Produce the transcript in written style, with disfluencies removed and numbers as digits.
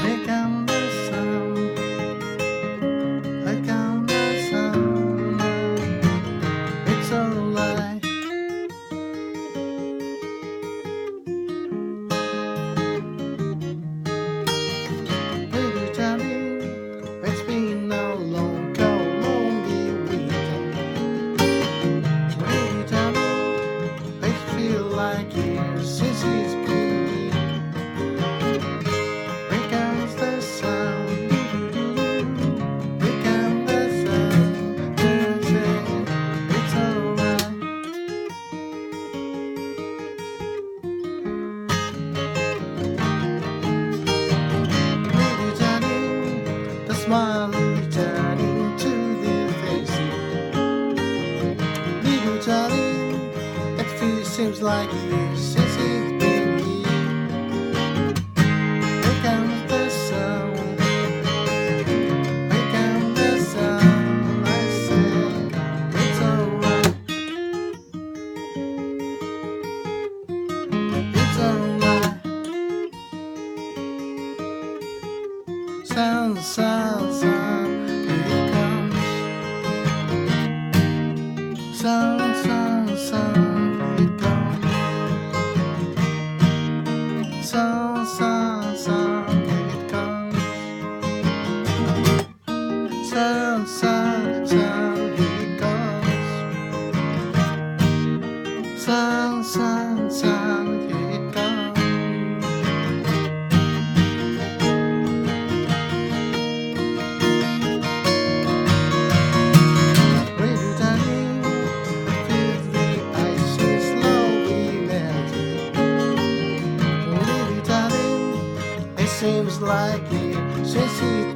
Here comes the sun, here comes the sun. It's alright. Little darling, it's been a long, cold, lonely weekend. Little darling, it feels like years since it's been here. Here comes the sun, here comes the sun. It's alright. Little darling, the smile returning to their faces. Little darling, it feels seems like years since it's been here. Here comes the sun, here comes the sun. I say it's alright, it's alright. Sun, sun, sun, here it comes. Sun, sun, sun, here it comes. Sun, sun, sun, here it comes. Sun, sun, sun, here it comes. Sun, sun, sun, here it comes. Little darling, feel the ice is slowly melting. Little darling, it seems like years since it